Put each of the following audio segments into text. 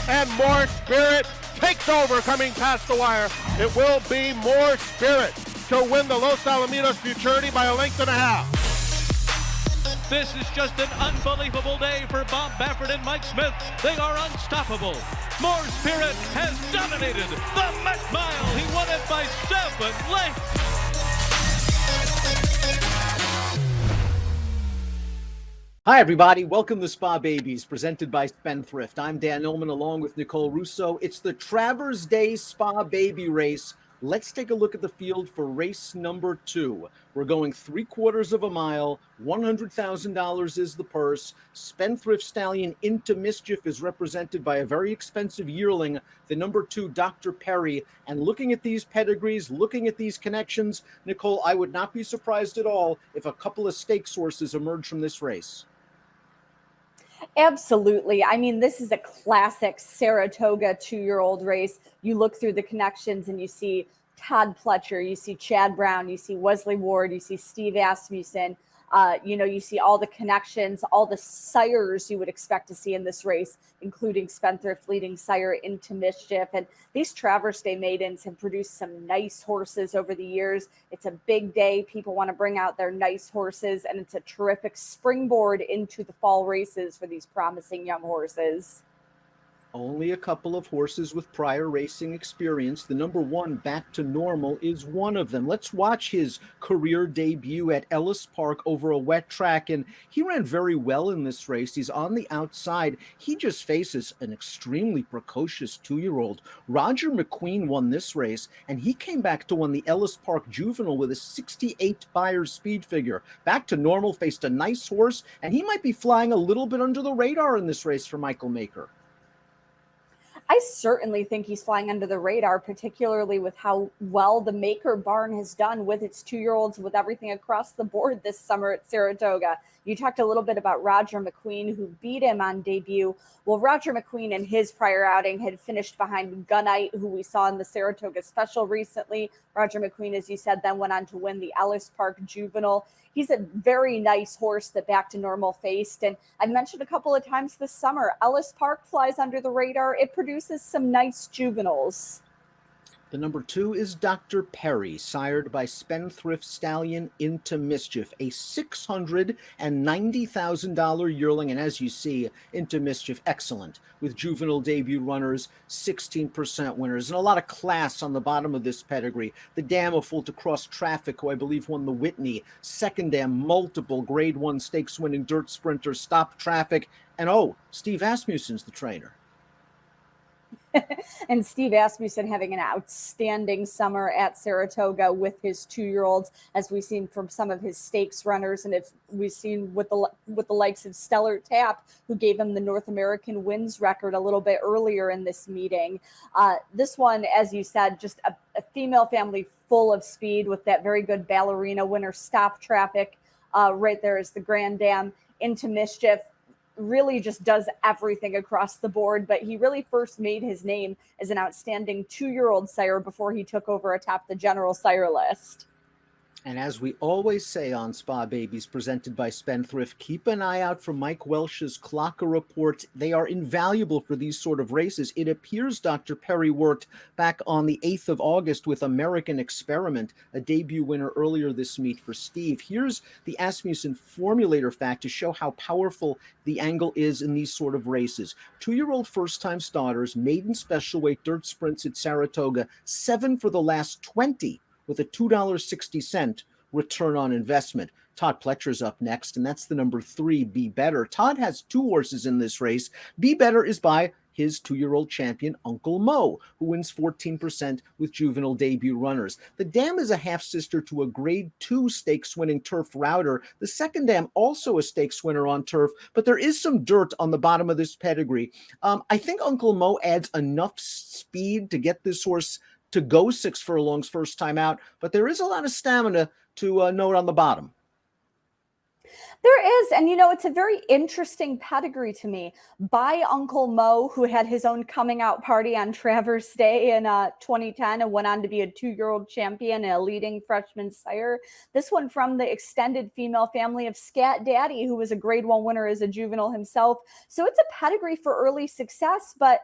and More Spirit takes over coming past the wire. It will be More Spirit to win the Los Alamitos Futurity by a length and a half. This is just an unbelievable day for Bob Baffert and Mike Smith. They are unstoppable. More Spirit has dominated the Met Mile. He won it by 7 lengths. Hi, everybody. Welcome to Spa Babies, presented by Spendthrift. I'm Dan Illman, along with Nicole Russo. It's the Travers Day Spa Baby Race. Let's take a look at the field for race number 2. We're going 3/4 of a mile. $100,000 is the purse. Spendthrift Stallion Into Mischief is represented by a very expensive yearling, the number 2, Dr. Perry. And looking at these pedigrees, looking at these connections, Nicole, I would not be surprised at all if a couple of stakes horses emerge from this race. Absolutely. I mean, this is a classic Saratoga 2-year-old race. You look through the connections and you see Todd Pletcher, you see Chad Brown, you see Wesley Ward, you see Steve Asmussen. You see all the connections, all the sires you would expect to see in this race, including Spendthrift leading sire Into Mischief. And these Travers Day maidens have produced some nice horses over the years. It's a big day. People want to bring out their nice horses, and it's a terrific springboard into the fall races for these promising young horses. Only a couple of horses with prior racing experience. The number 1, Back to Normal, is one of them. Let's watch his career debut at Ellis Park over a wet track, and he ran very well in this race. He's on the outside. He just faces an extremely precocious 2-year-old. Roger McQueen won this race, and he came back to win the Ellis Park Juvenile with a 68 Buyers speed figure. Back to Normal faced a nice horse, and he might be flying a little bit under the radar in this race for Michael Maker. I certainly think he's flying under the radar, particularly with how well the Maker barn has done with its 2-year-olds, with everything across the board this summer at Saratoga. You talked a little bit about Roger McQueen, who beat him on debut. Well, Roger McQueen in his prior outing had finished behind Gunite, who we saw in the Saratoga Special recently. Roger McQueen, as you said, then went on to win the Ellis Park Juvenile. He's a very nice horse that Back to Normal faced. And I mentioned a couple of times this summer, Ellis Park flies under the radar. It produces some nice juveniles. The number 2 is Dr. Perry, sired by Spendthrift Stallion Into Mischief, a $690,000 yearling. And as you see, Into Mischief, excellent, with juvenile debut runners, 16% winners, and a lot of class on the bottom of this pedigree. The dam of Full to Cross Traffic, who I believe won the Whitney. Second dam, multiple Grade 1 stakes winning dirt sprinter, Stop Traffic. And Steve Asmussen's the trainer. And Steve Asmussen having an outstanding summer at Saratoga with his 2-year-olds, as we've seen from some of his stakes runners, and we've seen with the likes of Stellar Tap, who gave him the North American wins record a little bit earlier in this meeting. This one, as you said, just a female family full of speed with that very good ballerina winner, Stop Traffic. Right there is the Grand Dam. Into Mischief really just does everything across the board, but he really first made his name as an outstanding 2-year-old sire before he took over atop the general sire list. And as we always say on Spa Babies, presented by Spendthrift, keep an eye out for Mike Welsh's Clocker reports. They are invaluable for these sort of races. It appears Dr. Perry worked back on the 8th of August with American Experiment, a debut winner earlier this meet for Steve. Here's the Asmussen formulator fact to show how powerful the angle is in these sort of races. 2-year-old first-time starters, maiden special weight dirt sprints at Saratoga, 7 for the last 20. With a $2.60 return on investment. Todd Pletcher's up next, and that's the number 3, Be Better. Todd has 2 horses in this race. Be Better is by his 2-year-old champion, Uncle Mo, who wins 14% with juvenile debut runners. The dam is a half-sister to a Grade 2 stakes-winning turf router. The second dam, also a stakes winner on turf, but there is some dirt on the bottom of this pedigree. I think Uncle Mo adds enough speed to get this horse to go 6 furlongs first time out, but there is a lot of stamina to note on the bottom. There is, and it's a very interesting pedigree to me by Uncle Mo, who had his own coming out party on Travers Day in 2010 and went on to be a 2-year-old champion and a leading freshman sire. This one from the extended female family of Scat Daddy, who was a Grade 1 winner as a juvenile himself. So it's a pedigree for early success, but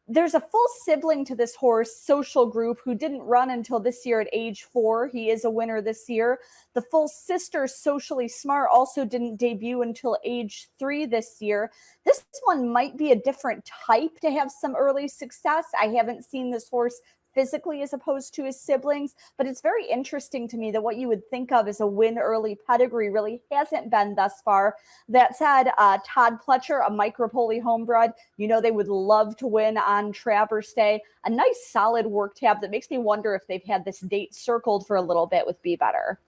there's a full sibling to this horse, Social Group, who didn't run until this year at age 4. He is a winner this year. The full sister, Socially Smart, also didn't debut until age 3 this year. This one might be a different type to have some early success. I haven't seen this horse physically as opposed to his siblings, but it's very interesting to me that what you would think of as a win early pedigree really hasn't been thus far. That said, Todd Pletcher, a micropole homebred, they would love to win on Traverse Day. A nice solid work tab that makes me wonder if they've had this date circled for a little bit with Be Better.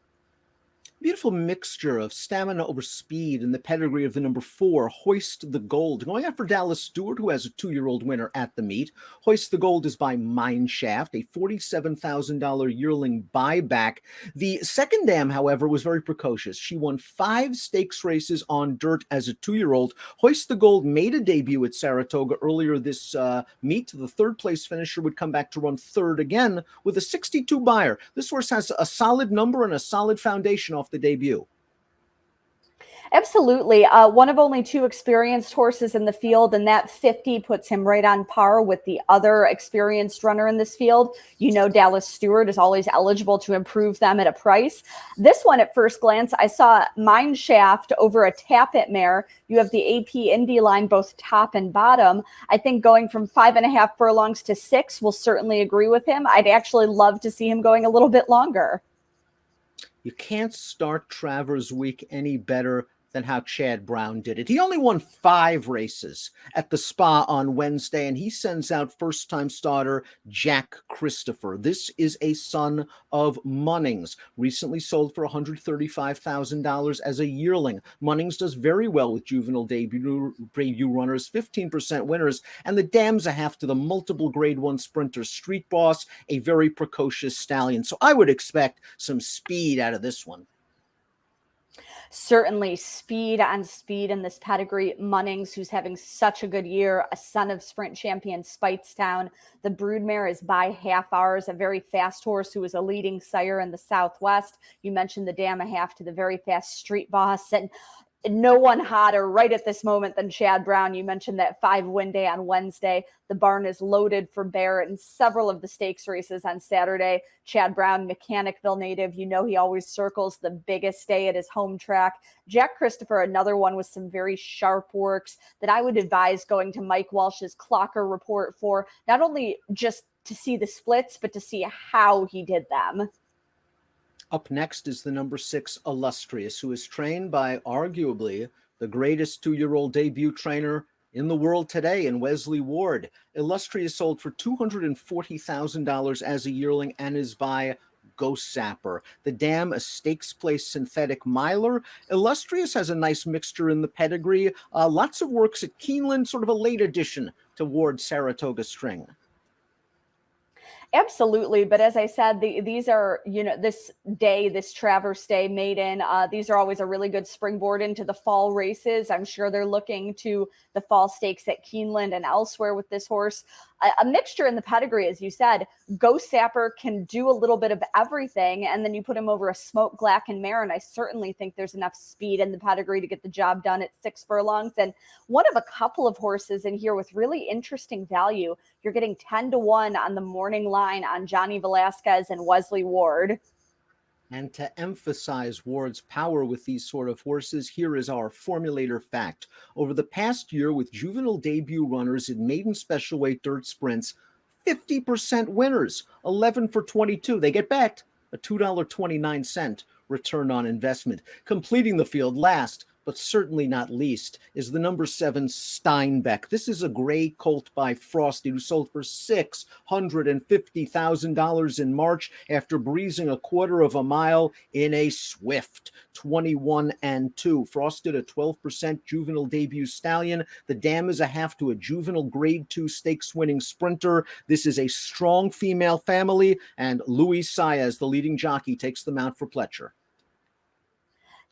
Beautiful mixture of stamina over speed in the pedigree of the number 4, Hoist the Gold, going after Dallas Stewart, who has a 2-year-old winner at the meet. Hoist the Gold is by Mineshaft, a $47,000 yearling buyback. The second dam, however, was very precocious. She won 5 stakes races on dirt as a 2-year-old. Hoist the Gold made a debut at Saratoga earlier this meet. The third-place finisher would come back to run third again with a 62 buyer. This horse has a solid number and a solid foundation off the debut. Absolutely. One of only 2 experienced horses in the field, and that 50 puts him right on par with the other experienced runner in this field. Dallas Stewart is always eligible to improve them at a price. This one, at first glance, I saw Mineshaft over a Tappet mare. You have the AP Indy line, both top and bottom. I think going from 5.5 furlongs to 6 will certainly agree with him. I'd actually love to see him going a little bit longer. You can't start Travers Week any better than how Chad Brown did it. He only won 5 races at the Spa on Wednesday, and he sends out first-time starter Jack Christopher. This is a son of Munnings, recently sold for $135,000 as a yearling. Munnings does very well with juvenile debut runners, 15% winners, and the dam's a half to the multiple Grade 1 sprinter Street Boss, a very precocious stallion. So I would expect some speed out of this one. Certainly speed on speed in this pedigree. Munnings, who's having such a good year, a son of sprint champion Speightstown. The broodmare is by Half Hours, a very fast horse who was a leading sire in the Southwest. You mentioned the dam a half to the very fast Street Boss, and no one hotter right at this moment than Chad Brown. You mentioned that 5-win day on Wednesday. The barn is loaded for Barrett in several of the stakes races on Saturday. Chad Brown, Mechanicville native, he always circles the biggest day at his home track. Jack Christopher, another one with some very sharp works that I would advise going to Mike Welsh's Clocker report for, not only just to see the splits, but to see how he did them. Up next is the number 6, Illustrious, who is trained by arguably the greatest 2-year-old debut trainer in the world today in Wesley Ward. Illustrious sold for $240,000 as a yearling and is by Ghost Sapper. The dam, a stakes place synthetic miler. Illustrious has a nice mixture in the pedigree. Lots of works at Keeneland, sort of a late addition to Ward's Saratoga string. Absolutely. But as I said, these are, this day, this Traverse Day maiden, these are always a really good springboard into the fall races. I'm sure they're looking to the fall stakes at Keeneland and elsewhere with this horse. A mixture in the pedigree, as you said. Ghost Sapper can do a little bit of everything, and then you put him over a Smoke Glacken mare, and I certainly think there's enough speed in the pedigree to get the job done at 6 furlongs. And one of a couple of horses in here with really interesting value. You're getting 10-1 on the morning line on Johnny Velasquez and Wesley Ward. And to emphasize Ward's power with these sort of horses, here is our formulator fact. Over the past year, with juvenile debut runners in maiden special weight dirt sprints, 50% winners, 11 for 22. They get backed a $2.29 return on investment. Completing the field last, but certainly not least, is the number 7 Steinbeck. This is a gray colt by Frosty who sold for $650,000 in March after breezing a quarter of a mile in a swift 21-2. Frosted a 12% juvenile debut stallion. The dam is a half to a juvenile Grade 2 stakes winning sprinter. This is a strong female family, and Louis Saez, the leading jockey, takes the mount for Pletcher.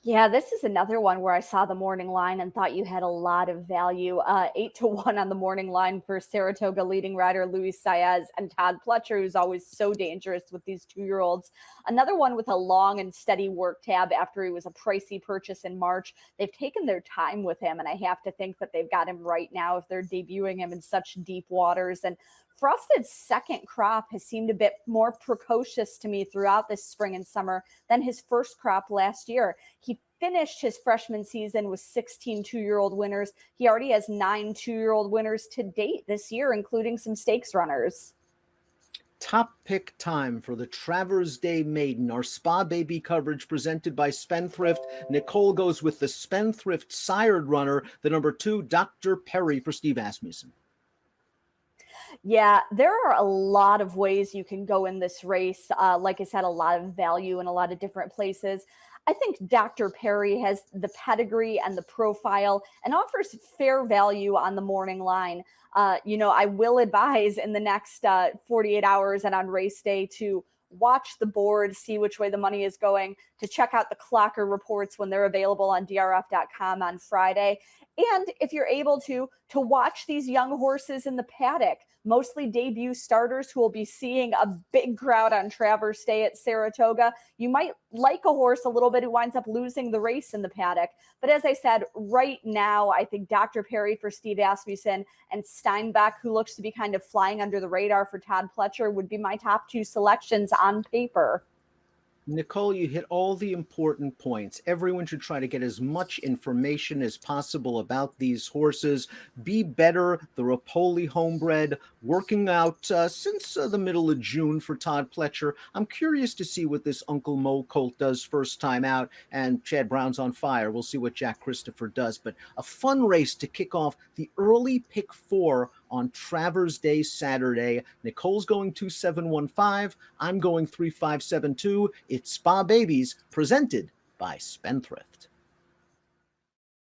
Yeah, this is another one where I saw the morning line and thought you had a lot of value. 8 to 1 on the morning line for Saratoga leading rider Luis Saez and Todd Pletcher, who's always so dangerous with these 2-year-olds. Another one with a long and steady work tab after he was a pricey purchase in March. They've taken their time with him, and I have to think that they've got him right now if they're debuting him in such deep waters. And Frosted's second crop has seemed a bit more precocious to me throughout this spring and summer than his first crop last year. He finished his freshman season with 16 2-year-old winners. He already has 9 2-year-old winners to date this year, including some stakes runners. Top pick time for the Travers Day Maiden, our Spa Baby coverage presented by Spendthrift. Nicole goes with the Spendthrift sired runner, the number 2, Dr. Perry, for Steve Asmussen. Yeah, there are a lot of ways you can go in this race. Like I said, a lot of value in a lot of different places. I think Dr. Perry has the pedigree and the profile and offers fair value on the morning line. I will advise in the next 48 hours and on race day to watch the board, see which way the money is going, to check out the clocker reports when they're available on drf.com on Friday. And if you're able to watch these young horses in the paddock, mostly debut starters who will be seeing a big crowd on Travers Day at Saratoga. You might like a horse a little bit who winds up losing the race in the paddock. But as I said, right now, I think Dr. Perry for Steve Asmussen and Steinbeck, who looks to be kind of flying under the radar for Todd Pletcher, would be my top 2 selections on paper. Nicole, you hit all the important points. Everyone should try to get as much information as possible about these horses. Be Better, the Rapoli homebred, working out since the middle of June for Todd Pletcher. I'm curious to see what this Uncle Mo colt does first time out, and Chad Brown's on fire. We'll see what Jack Christopher does. But a fun race to kick off the early pick 4 on Travers Day Saturday. Nicole's going 2715. I'm going 3572. It's Spa Babies, presented by Spendthrift.